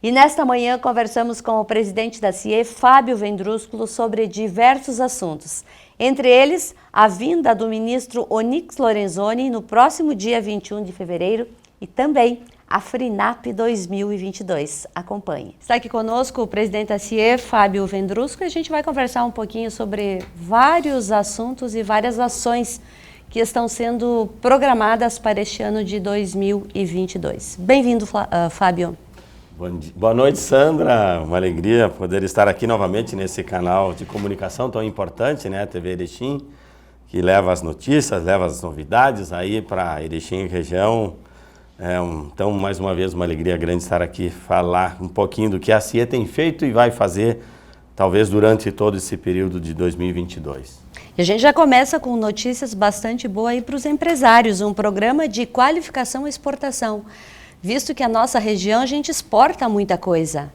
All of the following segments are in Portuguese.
E nesta manhã conversamos com o presidente da CIE, Fábio Vendrúsculo, sobre diversos assuntos. Entre eles, a vinda do ministro Onyx Lorenzoni no próximo dia 21 de fevereiro e também a FRINAP 2022. Acompanhe. Está aqui conosco o presidente da CIE, Fábio Vendrúsculo, e a gente vai conversar um pouquinho sobre vários assuntos e várias ações que estão sendo programadas para este ano de 2022. Bem-vindo, Fábio. Boa noite, Sandra. Uma alegria poder estar aqui novamente nesse canal de comunicação tão importante, né, TV Erechim, que leva as notícias, leva as novidades aí para Erechim e região. Então, mais uma vez, uma alegria grande estar aqui, falar um pouquinho do que a CIE tem feito e vai fazer, talvez, durante todo esse período de 2022. E a gente já começa com notícias bastante boas aí para os empresários, um programa de qualificação e exportação. Visto que a nossa região, a gente exporta muita coisa.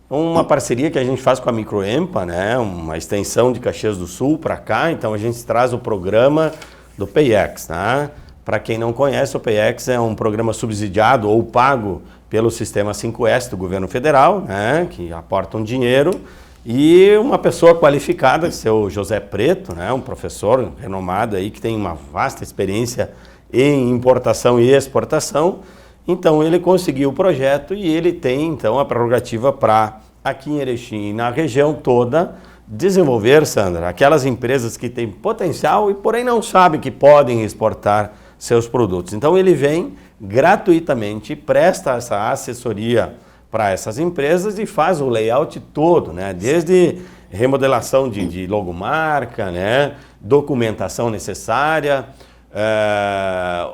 Uma parceria que a gente faz com a Microempa, né? Uma extensão de Caxias do Sul para cá, então a gente traz o programa do PayEx, né? Para quem não conhece, o PayEx é um programa subsidiado ou pago pelo Sistema 5S do governo federal, né? Que aporta um dinheiro e uma pessoa qualificada, seu José Preto, né? Um professor renomado aí que tem uma vasta experiência em importação e exportação. Então ele conseguiu o projeto e ele tem então a prerrogativa para, aqui em Erechim e na região toda, desenvolver, Sandra, aquelas empresas que têm potencial e porém não sabem que podem exportar seus produtos. Então ele vem gratuitamente, presta essa assessoria para essas empresas e faz o layout todo, né? Desde remodelação de logomarca, né? Documentação necessária,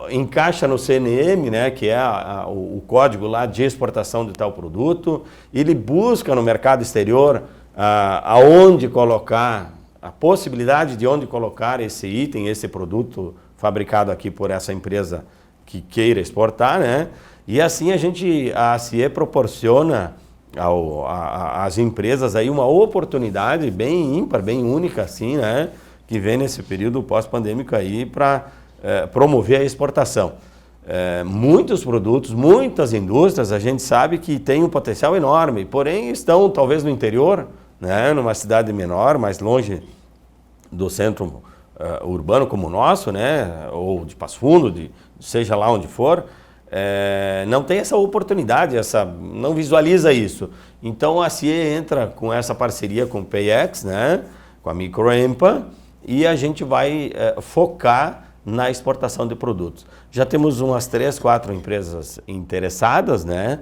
encaixa no CNM, né, que é o código lá de exportação de tal produto. Ele busca no mercado exterior aonde colocar, a possibilidade de onde colocar esse item, esse produto fabricado aqui por essa empresa que queira exportar, né? E assim a CIE proporciona às empresas aí uma oportunidade bem ímpar, bem única assim, né, que vem nesse período pós-pandêmico aí para promover a exportação. Muitos produtos, muitas indústrias, a gente sabe que tem um potencial enorme, porém estão talvez no interior, né, numa cidade menor, mais longe do centro urbano como o nosso, né, ou de Passo Fundo, seja lá onde for, não tem essa oportunidade, não visualiza isso. Então a CIE entra com essa parceria com o PayEx, né, com a Microempa, e a gente vai focar na exportação de produtos. Já temos umas 3, 4 empresas interessadas, né,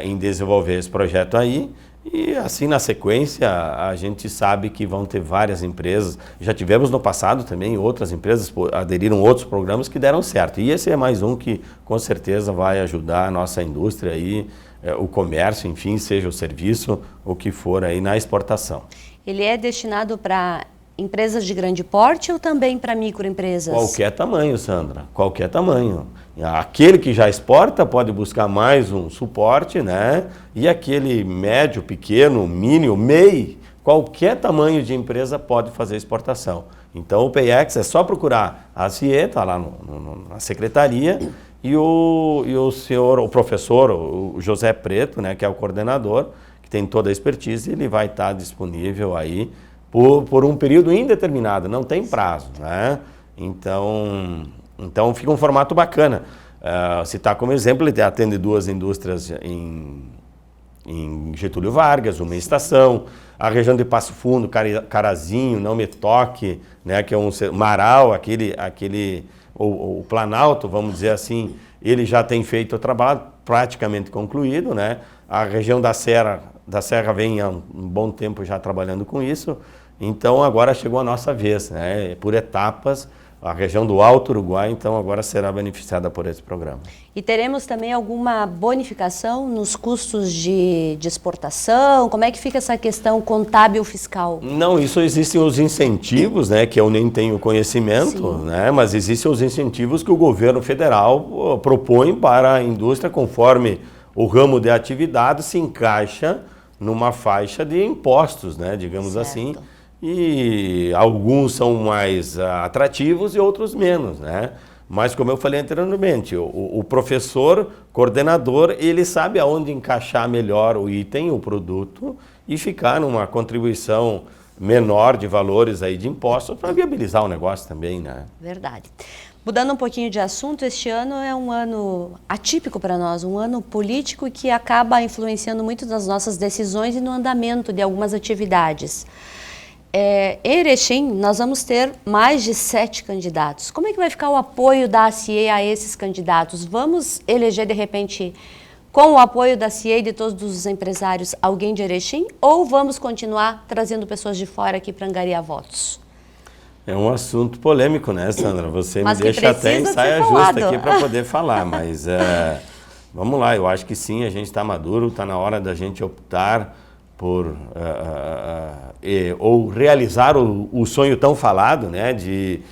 em desenvolver esse projeto aí, e assim na sequência a gente sabe que vão ter várias empresas. Já tivemos no passado também outras empresas aderiram a outros programas que deram certo. E esse é mais um que com certeza vai ajudar a nossa indústria aí, o comércio, enfim, seja o serviço, o que for aí na exportação. Ele é destinado para empresas de grande porte ou também para microempresas? Qualquer tamanho, Sandra, qualquer tamanho. Aquele que já exporta pode buscar mais um suporte, né? E aquele médio, pequeno, mínimo, MEI, qualquer tamanho de empresa pode fazer exportação. Então o PayEx é só procurar a CIE, está lá na secretaria, e o professor, o José Preto, né, que é o coordenador, que tem toda a expertise, ele vai estar disponível aí por um período indeterminado, não tem prazo, né? Então fica um formato bacana. Citar como exemplo, ele atende 2 indústrias em Getúlio Vargas, uma estação, a região de Passo Fundo, Carazinho, Não Me Toque, né, que é um Marau, o Planalto, vamos dizer assim, ele já tem feito o trabalho praticamente concluído, né? A região da Serra vem há um bom tempo já trabalhando com isso, então agora chegou a nossa vez, né? Por etapas, a região do Alto Uruguai, então agora será beneficiada por esse programa. E teremos também alguma bonificação nos custos de exportação? Como é que fica essa questão contábil fiscal? Não, isso existem os incentivos, né, que eu nem tenho conhecimento, né, mas existem os incentivos que o governo federal propõe para a indústria conforme o ramo de atividade se encaixa numa faixa de impostos, né, digamos assim, e alguns são mais atrativos e outros menos, né? Mas, como eu falei anteriormente, o professor, coordenador, ele sabe aonde encaixar melhor o item, o produto, e ficar numa contribuição menor de valores aí de impostos para viabilizar o negócio também, né? Verdade. Mudando um pouquinho de assunto, este ano é um ano atípico para nós, um ano político que acaba influenciando muito nas nossas decisões e no andamento de algumas atividades. Em Erechim, nós vamos ter mais de 7 candidatos. Como é que vai ficar o apoio da CIE a esses candidatos? Vamos eleger, de repente, com o apoio da CIE e de todos os empresários, alguém de Erechim? Ou vamos continuar trazendo pessoas de fora aqui para angariar votos? É um assunto polêmico, né, Sandra? Você Mas me deixa até em saia justa aqui para poder falar, mas vamos lá, eu acho que sim, a gente está maduro, está na hora da gente optar por ou realizar o sonho tão falado, né, de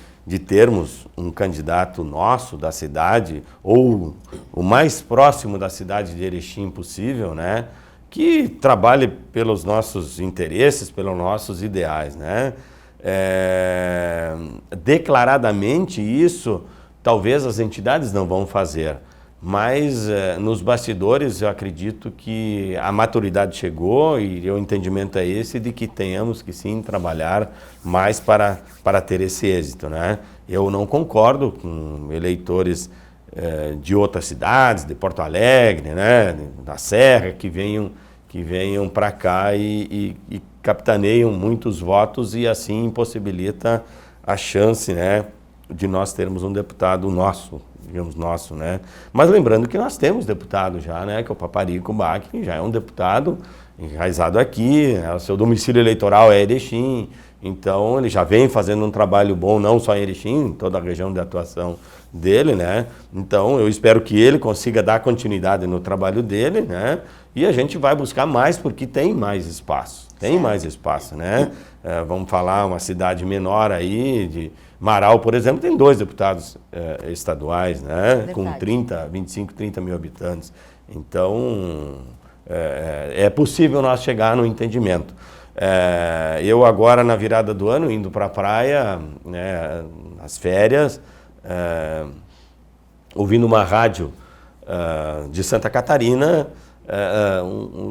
termos um candidato nosso da cidade, ou o mais próximo da cidade de Erechim possível, né, que trabalhe pelos nossos interesses, pelos nossos ideais, né. Declaradamente isso, talvez as entidades não vão fazer, mas nos bastidores eu acredito que a maturidade chegou e o entendimento é esse de que tenhamos que sim trabalhar mais para ter esse êxito, né? Eu não concordo com eleitores de outras cidades, de Porto Alegre, né, da Serra, que venham para cá e capitaneiam muitos votos e assim impossibilita a chance, né, de nós termos um deputado nosso, digamos nosso, né? Mas lembrando que nós temos deputado já, né, que é o Paparico Bach, que já é um deputado enraizado aqui, né, o seu domicílio eleitoral é Erechim, então ele já vem fazendo um trabalho bom, não só em Erechim, em toda a região de atuação dele, né? Então eu espero que ele consiga dar continuidade no trabalho dele, né? E a gente vai buscar mais porque tem mais espaço. Tem mais espaço, né? Vamos falar uma cidade menor aí, de Marau, por exemplo, tem 2 deputados estaduais, né? Verdade. Com 25, 30 mil habitantes. Então, é possível nós chegar no entendimento. Eu agora, na virada do ano, indo para a praia, né, nas férias, ouvindo uma rádio de Santa Catarina,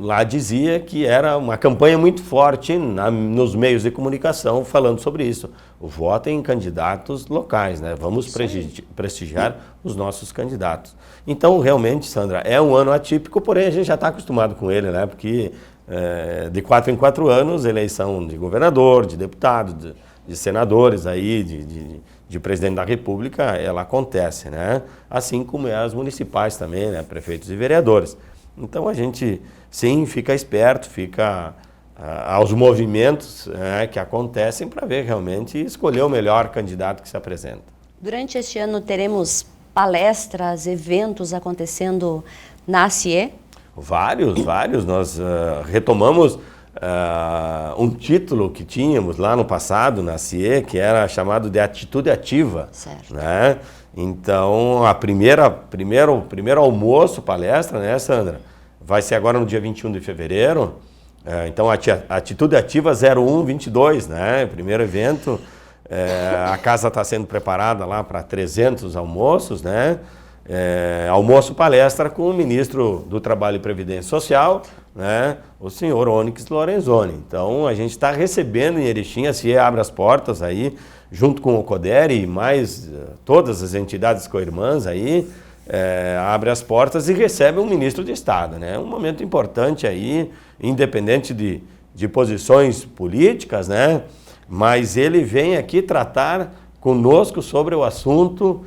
lá dizia que era uma campanha muito forte nos meios de comunicação falando sobre isso. O voto em candidatos locais, né? Vamos prestigiar os nossos candidatos. Então, realmente, Sandra, é um ano atípico, porém a gente já está acostumado com ele, né? Porque de 4 em 4 anos, eleição de governador, de deputado, de senadores aí, de presidente da República, ela acontece, né? Assim como as municipais também, né? Prefeitos e vereadores. Então a gente, sim, fica esperto, fica aos movimentos que acontecem para ver realmente e escolher o melhor candidato que se apresenta. Durante este ano teremos palestras, eventos acontecendo na CIE? Vários. Nós retomamos um título que tínhamos lá no passado na CIE, que era chamado de Atitude Ativa. Certo. Né? Então, primeiro almoço, palestra, né, Sandra? Vai ser agora no dia 21 de fevereiro. Então, Atitude Ativa 0122, né? Primeiro evento. A casa está sendo preparada lá para 300 almoços, né? Almoço-palestra com o ministro do Trabalho e Previdência Social, né? O senhor Onyx Lorenzoni. Então, a gente está recebendo em Erechim, a CIE abre as portas aí, junto com o CODER e mais todas as entidades co-irmãs aí, abre as portas e recebe um ministro de Estado, né? Um momento importante aí, independente de posições políticas, né? Mas ele vem aqui tratar conosco sobre o assunto,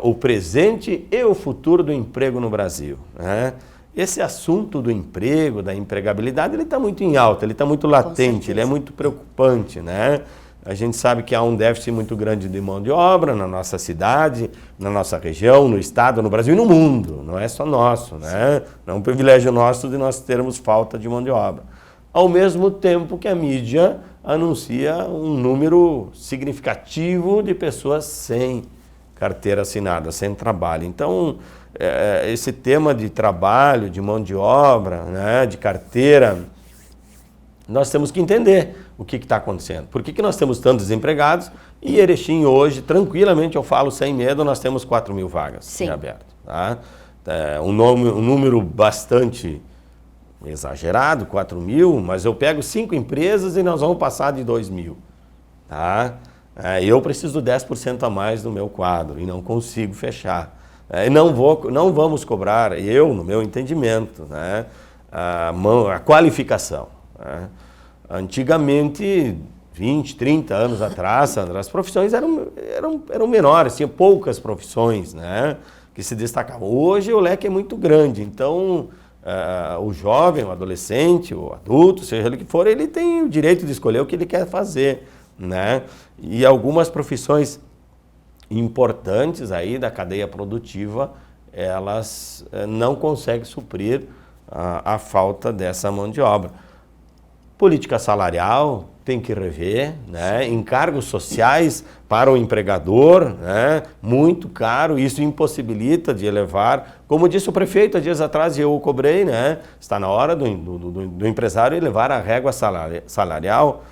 o presente e o futuro do emprego no Brasil, né? Esse assunto do emprego, da empregabilidade, ele está muito em alta, ele está muito latente, ele é muito preocupante, né? A gente sabe que há um déficit muito grande de mão de obra na nossa cidade, na nossa região, no estado, no Brasil e no mundo. Não é só nosso, né? Não é um privilégio nosso de nós termos falta de mão de obra. Ao mesmo tempo que a mídia anuncia um número significativo de pessoas sem carteira assinada, sem trabalho. Então, esse tema de trabalho, de mão de obra, né, de carteira, nós temos que entender o que está acontecendo. Por que nós temos tantos desempregados e Erechim hoje, tranquilamente, eu falo sem medo, nós temos 4.000 vagas em aberto. Tá? Um número bastante exagerado, 4.000, mas eu pego 5 empresas e nós vamos passar de 2.000. Tá? Eu preciso de 10% a mais no meu quadro e não consigo fechar. Não vamos cobrar, no meu entendimento, né, a qualificação. Né? Antigamente, 20, 30 anos atrás, Sandra, as profissões eram menores, tinha poucas profissões, né, que se destacavam. Hoje o leque é muito grande, então o jovem, o adolescente, o adulto, seja ele que for, ele tem o direito de escolher o que ele quer fazer. Né? E algumas profissões importantes aí da cadeia produtiva, elas não conseguem suprir a falta dessa mão de obra. Política salarial tem que rever, né? Encargos sociais para o empregador, né? Muito caro, isso impossibilita de elevar. Como disse o prefeito há dias atrás, e eu o cobrei, né? Está na hora do empresário elevar a régua salarial.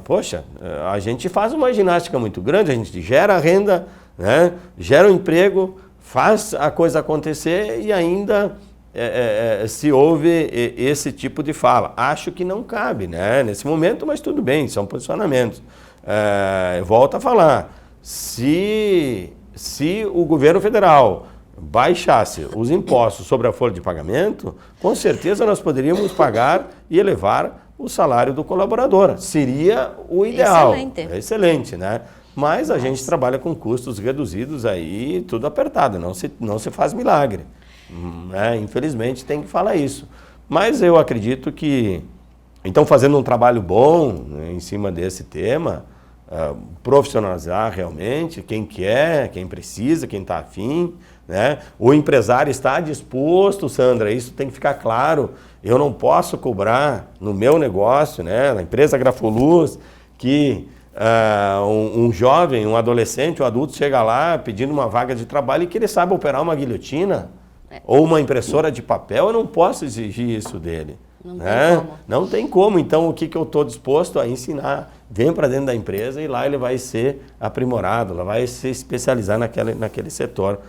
Poxa, a gente faz uma ginástica muito grande, a gente gera renda, né? Gera um emprego, faz a coisa acontecer e ainda se ouve esse tipo de fala. Acho que não cabe, né, nesse momento, mas tudo bem, são posicionamentos. Volto a falar, se o governo federal baixasse os impostos sobre a folha de pagamento, com certeza nós poderíamos pagar e elevar o salário do colaborador. Seria o ideal. Excelente, né? Mas a gente trabalha com custos reduzidos aí, tudo apertado, não se faz milagre. Né? Infelizmente tem que falar isso. Mas eu acredito que, então, fazendo um trabalho bom, né, em cima desse tema, profissionalizar realmente quem quer, quem precisa, quem está afim, né? O empresário está disposto, Sandra, isso tem que ficar claro. Eu não posso cobrar no meu negócio, né, na empresa Grafoluz, que um jovem, um adolescente, um adulto chega lá pedindo uma vaga de trabalho e que ele saiba operar uma guilhotina ou uma impressora de papel. Eu não posso exigir isso dele. Não tem como. Não tem como. Então, o que eu estou disposto a ensinar? Vem para dentro da empresa e lá ele vai ser aprimorado, lá vai se especializar naquele setor.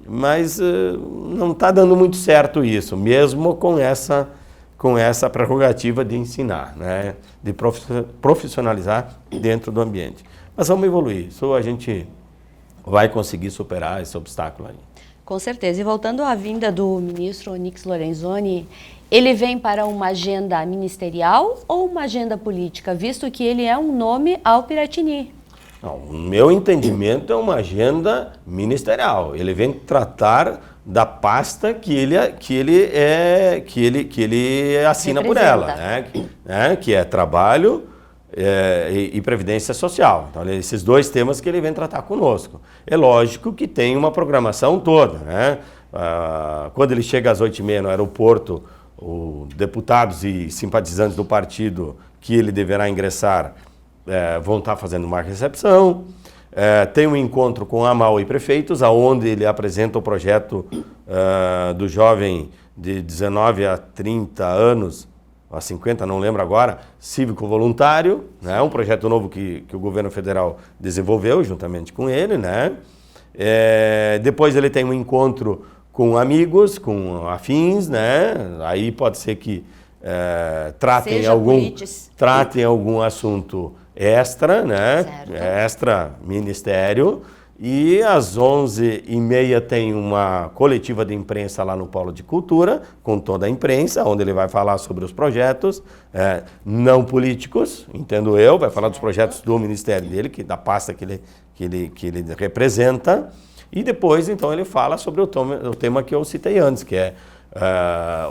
Mas não está dando muito certo isso, mesmo com essa prerrogativa de ensinar, né? De profissionalizar dentro do ambiente. Mas vamos evoluir, isso a gente vai conseguir superar esse obstáculo aí. Com certeza. E voltando à vinda do ministro Onyx Lorenzoni, ele vem para uma agenda ministerial ou uma agenda política, visto que ele é um nome ao Piratini? Não, o meu entendimento é uma agenda ministerial. Ele vem tratar da pasta que ele assina por ela, né? Que é trabalho e previdência social. Então, esses dois temas que ele vem tratar conosco. É lógico que tem uma programação toda, né? Quando ele chega às 8h30 no aeroporto, os deputados e simpatizantes do partido que ele deverá ingressar vão estar fazendo uma recepção. Tem um encontro com a AMAU e prefeitos, onde ele apresenta o projeto do jovem de 19 a 30 anos, a 50, não lembro agora, cívico voluntário, né? Um projeto novo que o governo federal desenvolveu juntamente com ele, né? Depois ele tem um encontro com amigos, com afins, né? Aí pode ser que tratem algum assunto extra, né? Extra ministério. E às 11h30 tem uma coletiva de imprensa lá no Polo de Cultura, com toda a imprensa, onde ele vai falar sobre os projetos não políticos, entendo eu, vai falar dos projetos do ministério dele, da pasta que ele representa. E depois, então, ele fala sobre o tema que eu citei antes, que é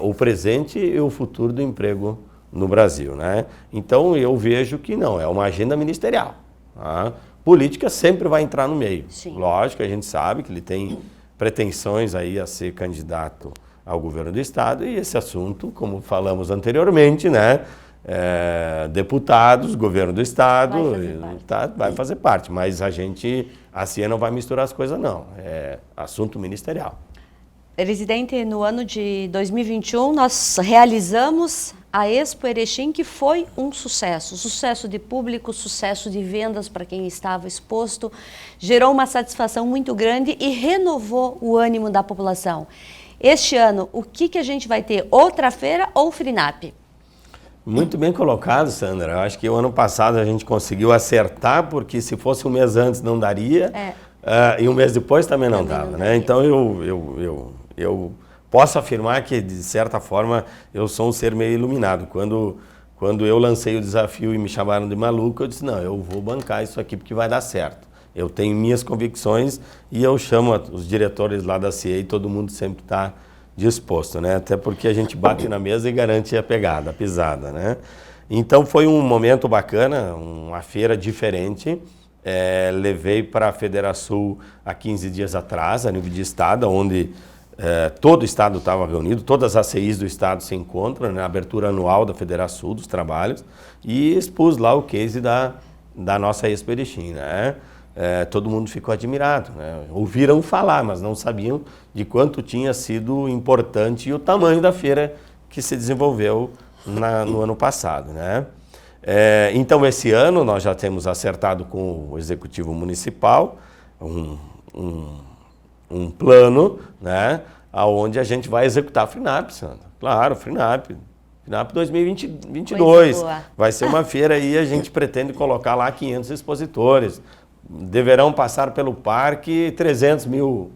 o presente e o futuro do emprego no Brasil, né? Então, eu vejo que não, é uma agenda ministerial. Tá? Política sempre vai entrar no meio. Sim. Lógico, a gente sabe que ele tem pretensões aí a ser candidato ao governo do Estado e esse assunto, como falamos anteriormente, né? Deputados, governo do Estado, vai fazer parte, mas a CIA não vai misturar as coisas não, é assunto ministerial. Presidente, no ano de 2021 nós realizamos a Expo Erechim, que foi um sucesso de público, sucesso de vendas para quem estava exposto, gerou uma satisfação muito grande e renovou o ânimo da população. Este ano, o que a gente vai ter? Outra feira ou FRINAP? Muito bem colocado, Sandra. Eu acho que o ano passado a gente conseguiu acertar, porque se fosse um mês antes não daria, e um mês depois também não dava, né? Então eu posso afirmar que, de certa forma, eu sou um ser meio iluminado. Quando eu lancei o desafio e me chamaram de maluco, eu disse, não, eu vou bancar isso aqui porque vai dar certo. Eu tenho minhas convicções e eu chamo os diretores lá da CIE e todo mundo sempre está disposto, né? Até porque a gente bate na mesa e garante a pegada, a pisada, né? Então foi um momento bacana, uma feira diferente. Levei para a Federação há 15 dias atrás, a nível de estado, onde todo o estado estava reunido, todas as CIs do estado se encontram na abertura anual da Federação dos trabalhos e expus lá o case da nossa Expo Erechim, né? Todo mundo ficou admirado, né? Ouviram falar, mas não sabiam de quanto tinha sido importante e o tamanho da feira que se desenvolveu no ano passado, né? Então, esse ano nós já temos acertado com o Executivo Municipal um plano, né, onde a gente vai executar a FRINAP, Sandra. Claro, FRINAP 2022. Vai ser uma feira aí, a gente pretende colocar lá 500 expositores. Deverão passar pelo parque 300 mil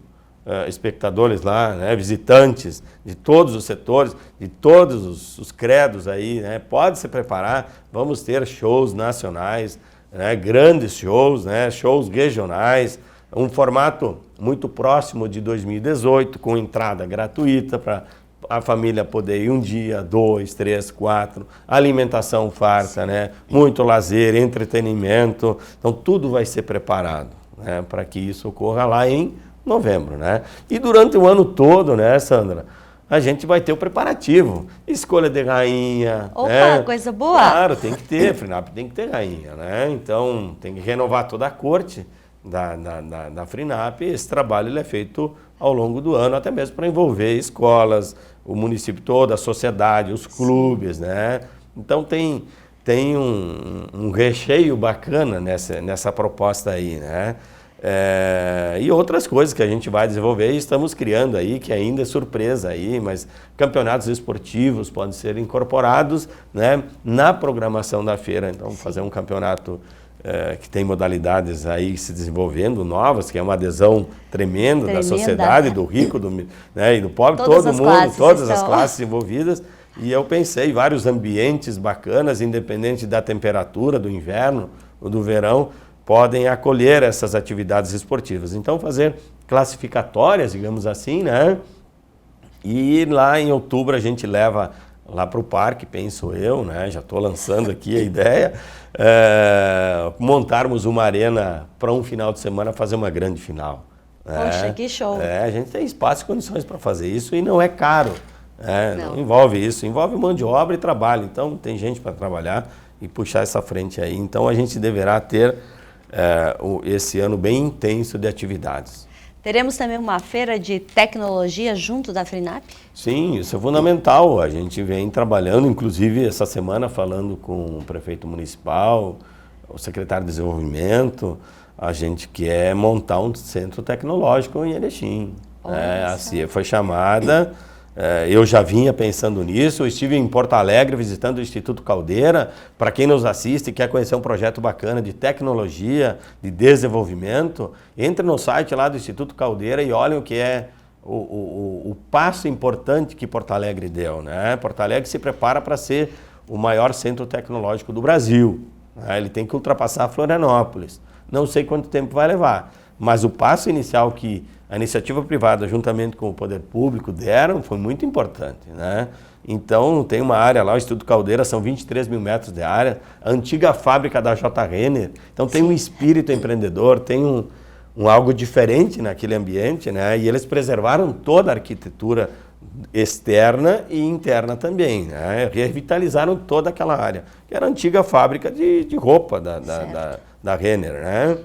espectadores lá, né, visitantes de todos os setores, de todos os credos aí, né, pode se preparar, vamos ter shows nacionais, né, grandes shows, né, shows regionais, um formato muito próximo de 2018, com entrada gratuita para a família poder ir um dia, 2, 3, 4, alimentação farta, né, muito lazer, entretenimento, então tudo vai ser preparado, né, para que isso ocorra lá em novembro, né? E durante o ano todo, né, Sandra, a gente vai ter o preparativo, escolha de rainha. Opa, né? Coisa boa! Claro, tem que ter, FRINAP tem que ter rainha, né? Então tem que renovar toda a corte da FRINAP. Esse trabalho ele é feito ao longo do ano, até mesmo para envolver escolas, o município todo, a sociedade, os clubes, né? Então tem um recheio bacana nessa proposta aí, né? E outras coisas que a gente vai desenvolver e estamos criando aí, que ainda é surpresa aí, mas campeonatos esportivos podem ser incorporados, né, na programação da feira. Então, fazer um campeonato que tem modalidades aí se desenvolvendo, novas, que é uma adesão tremenda da sociedade, do rico, né, e do pobre, todo mundo, todas as classes envolvidas. E eu pensei, vários ambientes bacanas, independente da temperatura, do inverno ou do verão, podem acolher essas atividades esportivas. Então, fazer classificatórias, digamos assim, né? E lá em outubro a gente leva lá para o parque, penso eu, né? Já estou lançando aqui a ideia, montarmos uma arena para um final de semana, fazer uma grande final. Poxa, que show! A gente tem espaço e condições para fazer isso e não é caro. Não envolve isso, envolve mão de obra e trabalho. Então, tem gente para trabalhar e puxar essa frente aí. Então, a gente deverá ter esse ano bem intenso de atividades. Teremos também uma feira de tecnologia junto da FRINAP? Sim, isso é fundamental. A gente vem trabalhando, inclusive essa semana falando com o prefeito municipal, o secretário de desenvolvimento, a gente quer montar um centro tecnológico em Erechim. A CIE foi chamada. Eu já vinha pensando nisso, eu estive em Porto Alegre visitando o Instituto Caldeira. Para quem nos assiste e quer conhecer um projeto bacana de tecnologia, de desenvolvimento, entre no site lá do Instituto Caldeira e olhem o que é o passo importante que Porto Alegre deu, né? Porto Alegre se prepara para ser o maior centro tecnológico do Brasil, né? Ele tem que ultrapassar Florianópolis. Não sei quanto tempo vai levar, mas o passo inicial que a iniciativa privada, juntamente com o poder público, deram, foi muito importante, né? Então, tem uma área lá, o Instituto Caldeira, são 23 mil metros de área, a antiga fábrica da J. Renner. Então, tem um espírito empreendedor, tem algo diferente naquele ambiente, né? E eles preservaram toda a arquitetura externa e interna também, né? Revitalizaram toda aquela área, que era a antiga fábrica de roupa da Renner, né?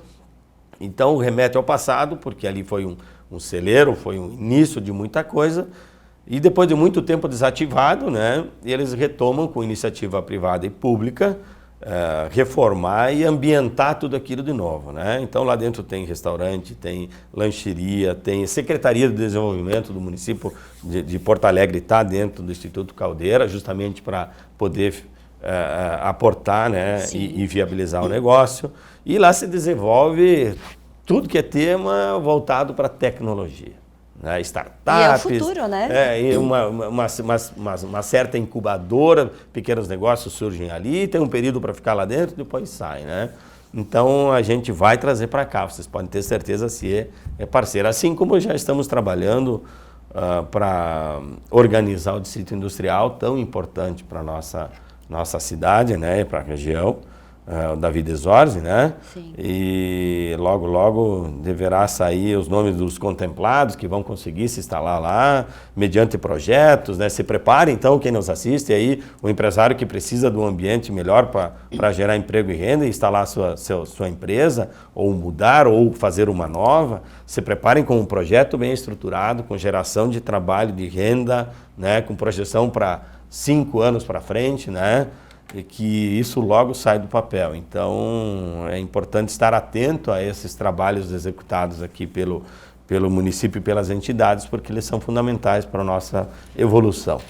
Então, remete ao passado, porque ali foi um celeiro, foi um início de muita coisa, e depois de muito tempo desativado, né, eles retomam com iniciativa privada e pública, reformar e ambientar tudo aquilo de novo, né? Então lá dentro tem restaurante, tem lancheria, tem Secretaria de Desenvolvimento do município de Porto Alegre, está dentro do Instituto Caldeira, justamente para poder aportar, né, e viabilizar o negócio. E lá se desenvolve tudo que é tema voltado para tecnologia. Né, startups, e é o futuro, né? E uma certa incubadora, pequenos negócios surgem ali, tem um período para ficar lá dentro, depois sai, né? Então a gente vai trazer para cá, vocês podem ter certeza se é parceiro. Assim como já estamos trabalhando para organizar o distrito industrial tão importante para nossa cidade, né, para a região. O David Desorze, né? Sim. E logo, logo deverá sair os nomes dos contemplados que vão conseguir se instalar lá, mediante projetos, né? Se prepare, então, quem nos assiste aí, o empresário que precisa de um ambiente melhor para gerar emprego e renda e instalar sua empresa, ou mudar, ou fazer uma nova, se preparem com um projeto bem estruturado, com geração de trabalho, de renda, né? Com projeção para 5 anos para frente, né? E que isso logo sai do papel. Então, é importante estar atento a esses trabalhos executados aqui pelo município e pelas entidades, porque eles são fundamentais para a nossa evolução.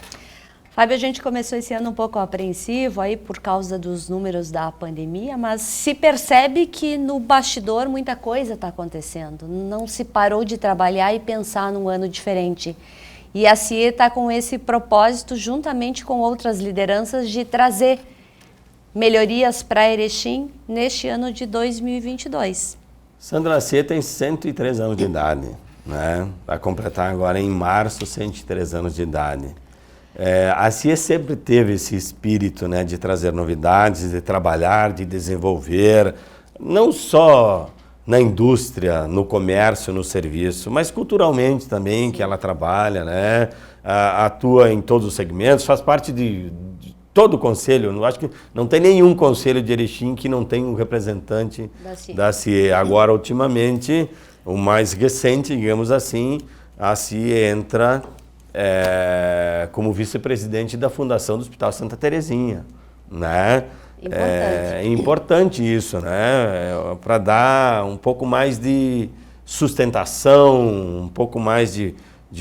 Fábio, a gente começou esse ano um pouco apreensivo aí por causa dos números da pandemia, mas se percebe que no bastidor muita coisa está acontecendo. Não se parou de trabalhar e pensar num ano diferente. E a CIE está com esse propósito, juntamente com outras lideranças, de trazer melhorias para Erechim neste ano de 2022. Sandra, a CIE tem 103 anos de idade, né? Vai completar agora em março 103 anos de idade. A CIE sempre teve esse espírito, né, de trazer novidades, de trabalhar, de desenvolver, não só na indústria, no comércio, no serviço, mas culturalmente também, que ela trabalha, né? Atua em todos os segmentos, faz parte de todo o conselho. Eu acho que não tem nenhum conselho de Erechim que não tenha um representante da CIE. Agora, ultimamente, o mais recente, digamos assim, a CIE entra como vice-presidente da Fundação do Hospital Santa Terezinha, né? É importante isso, né? Para dar um pouco mais de sustentação, um pouco mais de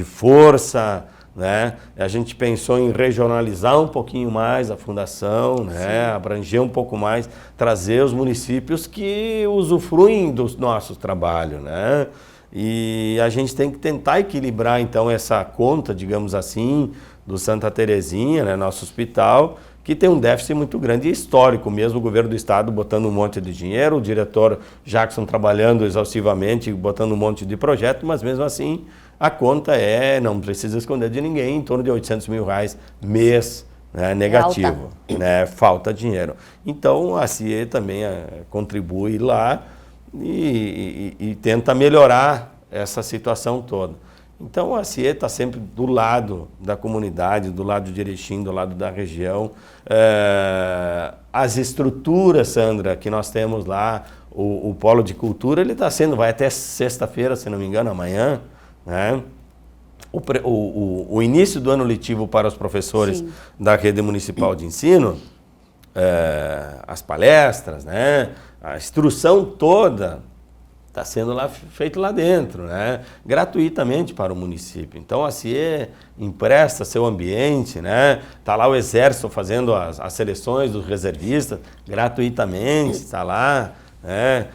força, né? A gente pensou em regionalizar um pouquinho mais a fundação, né? Abranger um pouco mais, trazer os municípios que usufruem do nosso trabalho, né? E a gente tem que tentar equilibrar então essa conta, digamos assim, do Santa Terezinha, né? Nosso hospital, que tem um déficit muito grande e histórico, mesmo o governo do estado botando um monte de dinheiro, o diretor Jackson trabalhando exaustivamente, botando um monte de projeto, mas mesmo assim a conta não precisa esconder de ninguém, em torno de R$800 mil mês, né, negativo, né, falta dinheiro. Então a CIE também contribui lá e tenta melhorar essa situação toda. Então a CIE está sempre do lado da comunidade, do lado de Erechim, do lado da região. As estruturas, Sandra, que nós temos lá, o polo de cultura, ele está sendo, vai até sexta-feira, se não me engano, amanhã, né? O início do ano letivo para os professores da rede municipal de ensino, as palestras, né? A instrução toda está sendo feito lá dentro, né? Gratuitamente para o município. Então a CIE empresta seu ambiente, né? Está lá o Exército fazendo as seleções dos reservistas gratuitamente, está lá, né?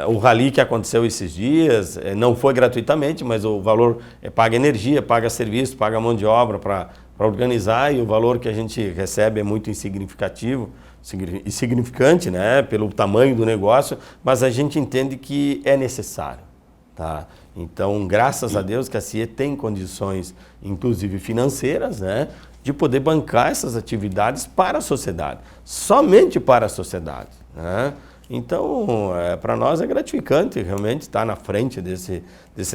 O rally que aconteceu esses dias não foi gratuitamente, mas o valor paga energia, paga serviço, paga mão de obra para organizar, e o valor que a gente recebe é muito insignificante, né, pelo tamanho do negócio, mas a gente entende que é necessário, tá? Então, graças a Deus que a CIE tem condições, inclusive financeiras, né, de poder bancar essas atividades para a sociedade, somente para a sociedade, né? Então, para nós é gratificante realmente estar na frente desse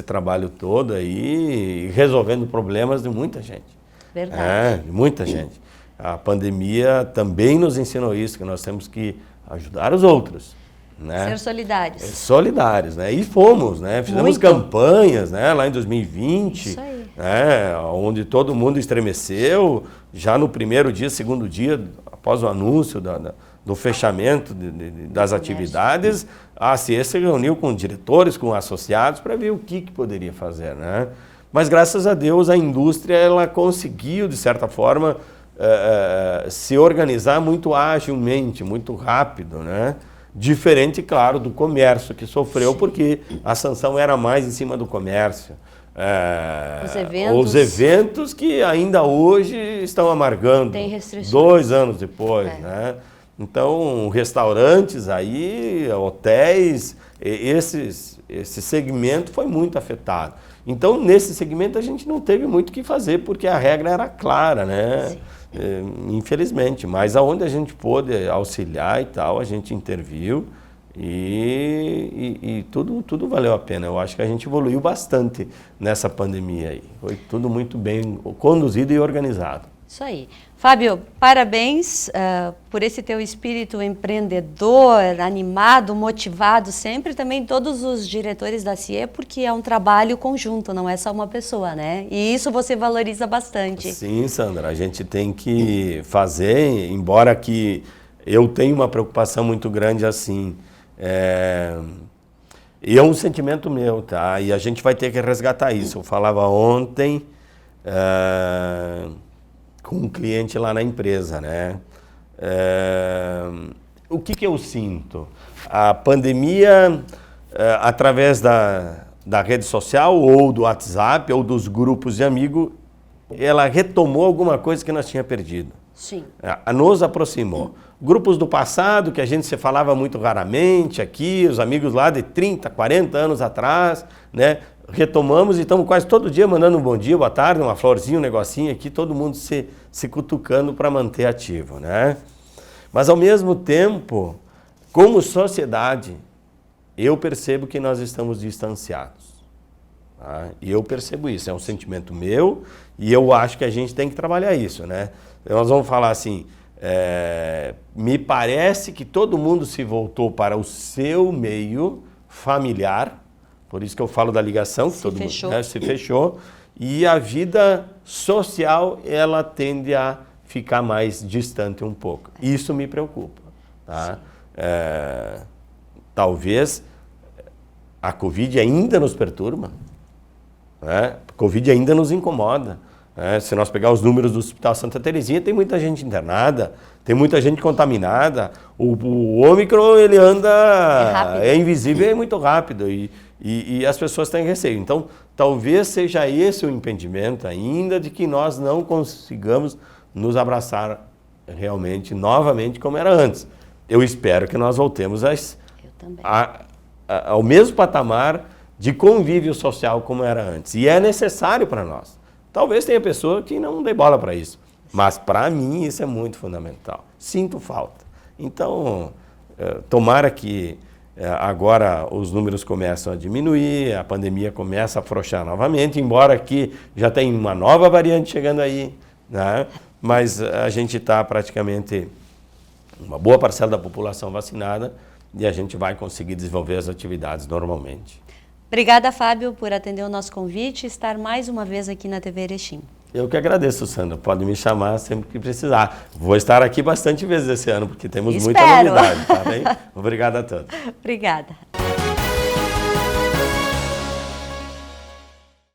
trabalho todo aí, resolvendo problemas de muita gente. Verdade. De muita gente. A pandemia também nos ensinou isso, que nós temos que ajudar os outros, né? Ser solidários. Solidários, né? E fomos, né? Fizemos campanhas, né? Lá em 2020, Isso aí. né? Onde todo mundo estremeceu, já no primeiro dia, segundo dia, após o anúncio do fechamento das atividades, a CIE se reuniu com diretores, com associados, para ver o que poderia fazer, né? Mas, graças a Deus, a indústria ela conseguiu, de certa forma, se organizar muito agilmente, muito rápido, né? Diferente, claro, do comércio, que sofreu porque a sanção era mais em cima do comércio. Os eventos que ainda hoje estão amargando, tem restrições. 2 anos depois, né? Então, restaurantes aí, hotéis, esse segmento foi muito afetado. Então, nesse segmento a gente não teve muito o que fazer, porque a regra era clara, né? Infelizmente, mas aonde a gente pôde auxiliar e tal, a gente interviu e tudo valeu a pena. Eu acho que a gente evoluiu bastante nessa pandemia aí. Foi tudo muito bem conduzido e organizado. Isso aí. Fábio, parabéns por esse teu espírito empreendedor, animado, motivado, sempre também todos os diretores da CIE, porque é um trabalho conjunto, não é só uma pessoa, né? E isso você valoriza bastante. Sim, Sandra, a gente tem que fazer, embora que eu tenha uma preocupação muito grande assim, e é um sentimento meu, tá? E a gente vai ter que resgatar isso. Eu falava ontem com um cliente lá na empresa, né? O que eu sinto? A pandemia, através da rede social, ou do WhatsApp, ou dos grupos de amigos, ela retomou alguma coisa que nós tínhamos perdido. Sim. Nos aproximou. Grupos do passado, que a gente se falava muito raramente aqui, os amigos lá de 30, 40 anos atrás, né? Retomamos e estamos quase todo dia mandando um bom dia, boa tarde, uma florzinha, um negocinho aqui, todo mundo se cutucando para manter ativo, né? Mas ao mesmo tempo, como sociedade, eu percebo que nós estamos distanciados. Tá? E eu percebo isso, é um sentimento meu e eu acho que a gente tem que trabalhar isso, né? Nós vamos falar assim, me parece que todo mundo se voltou para o seu meio familiar, por isso que eu falo da ligação, que todo mundo, né, se fechou, e a vida social ela tende a ficar mais distante um pouco. Isso me preocupa. Tá? Talvez a Covid ainda nos perturba, né? A Covid ainda nos incomoda. Se nós pegar os números do Hospital Santa Terezinha, tem muita gente internada, tem muita gente contaminada. O Ômicron, ele anda, é invisível e é muito rápido e as pessoas têm receio. Então, talvez seja esse o impedimento ainda de que nós não consigamos nos abraçar realmente, novamente, como era antes. Eu espero que nós voltemos ao mesmo patamar de convívio social como era antes. E é necessário para nós. Talvez tenha pessoa que não dê bola para isso, mas para mim isso é muito fundamental. Sinto falta. Então, tomara que agora os números começam a diminuir, a pandemia começa a afrouxar novamente, embora aqui já tem uma nova variante chegando aí, né? Mas a gente está praticamente uma boa parcela da população vacinada e a gente vai conseguir desenvolver as atividades normalmente. Obrigada, Fábio, por atender o nosso convite e estar mais uma vez aqui na TV Erechim. Eu que agradeço, Sandra. Pode me chamar sempre que precisar. Vou estar aqui bastante vezes esse ano, porque temos muita novidade, tá bem? Obrigado a todos. Obrigada.